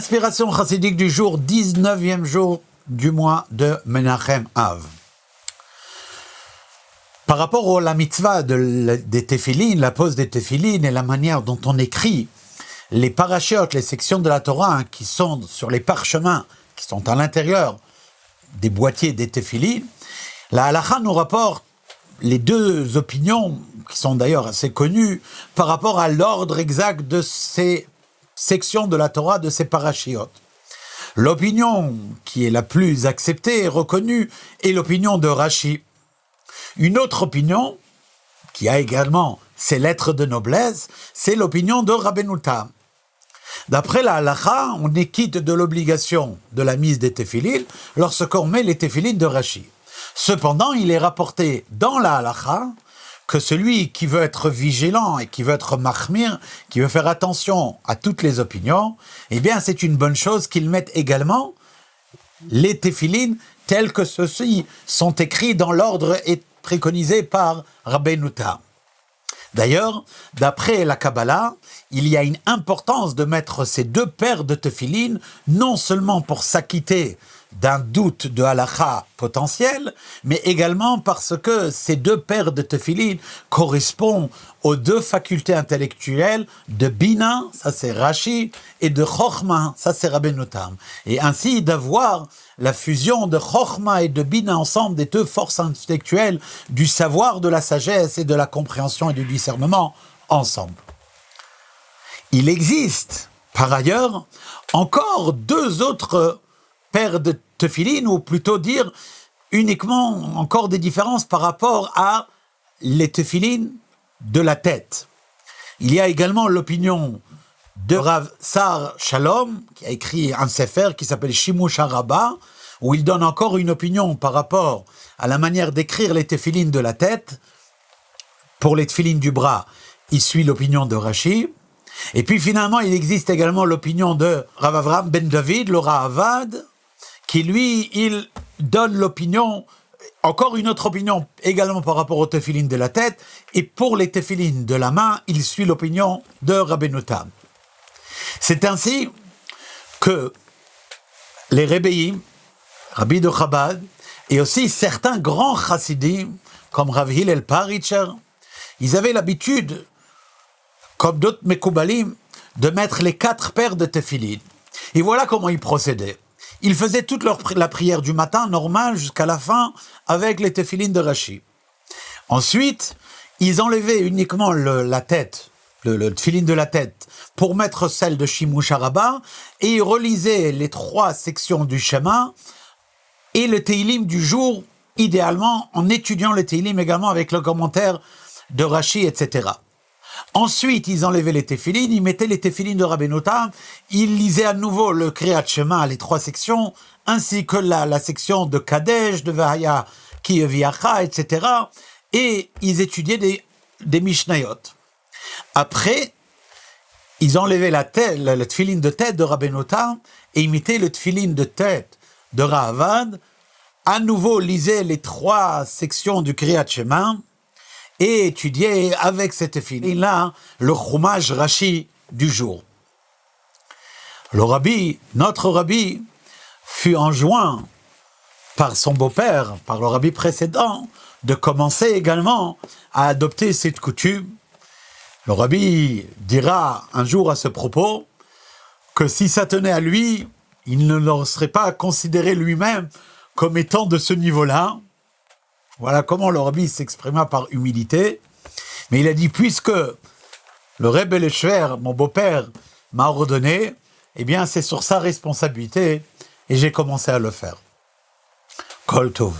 Inspiration chassidique du jour, 19e jour du mois de Menachem Av. Par rapport à la mitzvah des téphilines, la pose des téphilines et la manière dont on écrit les parachiotes, les sections de la Torah qui sont sur les parchemins, qui sont à l'intérieur des boîtiers des téphilines, la halakha nous rapporte les deux opinions, qui sont d'ailleurs assez connues, par rapport à l'ordre exact de ces sections de la Torah, de ces parachiotes. L'opinion qui est la plus acceptée et reconnue est l'opinion de Rashi. Une autre opinion, qui a également ses lettres de noblesse, c'est l'opinion de Rabbeinu Tam. D'après la halakha, on est quitte de l'obligation de la mise des téphilines lorsqu'on met les téphilines de Rashi. Cependant, il est rapporté dans la halakha que celui qui veut être vigilant et qui veut être mahmir, qui veut faire attention à toutes les opinions, eh bien c'est une bonne chose qu'il mette également les téphilines tels que ceux-ci sont écrits dans l'ordre et préconisé par Rabbeinu Tam. D'ailleurs, d'après la Kabbalah, il y a une importance de mettre ces deux paires de téphilines, non seulement pour s'acquitter d'un doute de halakha potentiel, mais également parce que ces deux paires de téphilines correspondent aux deux facultés intellectuelles de Bina, ça c'est Rashi, et de Chochma, ça c'est Rabbeinu Tam. Et ainsi d'avoir la fusion de Chochma et de Bina ensemble, des deux forces intellectuelles, du savoir, de la sagesse et de la compréhension et du discernement ensemble. Il existe, par ailleurs, encore deux autres paires de téphilines, ou plutôt dire uniquement encore des différences par rapport à les téphilines de la tête. Il y a également l'opinion de Rav Sar Shalom, qui a écrit un sefer qui s'appelle Shimush HaRabbah, où il donne encore une opinion par rapport à la manière d'écrire les téphilines de la tête. Pour les téphilines du bras, il suit l'opinion de Rashi. Et puis finalement, il existe également l'opinion de Rav Avraham ben David, le Ra'avad, qui lui, il donne l'opinion, encore une autre opinion également par rapport aux téphilines de la tête, et pour les téphilines de la main, il suit l'opinion de Rabbeinu Tam. C'est ainsi que les Rebbeim, Rabbi de Chabad, et aussi certains grands chassidim, comme Rav Hillel Paritcher, ils avaient l'habitude, comme d'autres Mekoubalim, de mettre les 4 paires de téphilines. Et voilà comment ils procédaient. Ils faisaient toute la prière du matin, normale, jusqu'à la fin, avec les téphilines de Rashi. Ensuite, ils enlevaient uniquement la tête, le téphilin de la tête, pour mettre celle de Shimush HaRabbah, et ils relisaient les 3 sections du Shema, et le Teilim du jour, idéalement, en étudiant le Teilim également avec le commentaire de Rashi, etc. Ensuite, ils enlevaient les téphilines, ils mettaient les téphilines de Rabbeinu Tam, ils lisaient à nouveau le Kriyat Shema, les 3 sections, ainsi que la section de Kadesh, de Vahaya, Ki Eviacha, etc. Et ils étudiaient des Mishnayot. Après, ils enlevaient le tefilin de tête de Rabbeinu Tam et ils mettaient le tefilin de tête de Ra'avad, à nouveau lisaient les 3 sections du Kriyat Shema, et étudier avec cette tefilin-là le Chumash Rashi du jour. Notre rabbi, fut enjoint par son beau-père, par le rabbi précédent, de commencer également à adopter cette coutume. Le rabbi dira un jour à ce propos que si ça tenait à lui, il ne le serait pas considéré lui-même comme étant de ce niveau-là. Voilà comment le rabbi s'exprima par humilité. Mais il a dit, puisque le Rebbe Leshver, mon beau-père, m'a ordonné, eh bien c'est sur sa responsabilité et j'ai commencé à le faire. Kol Tov.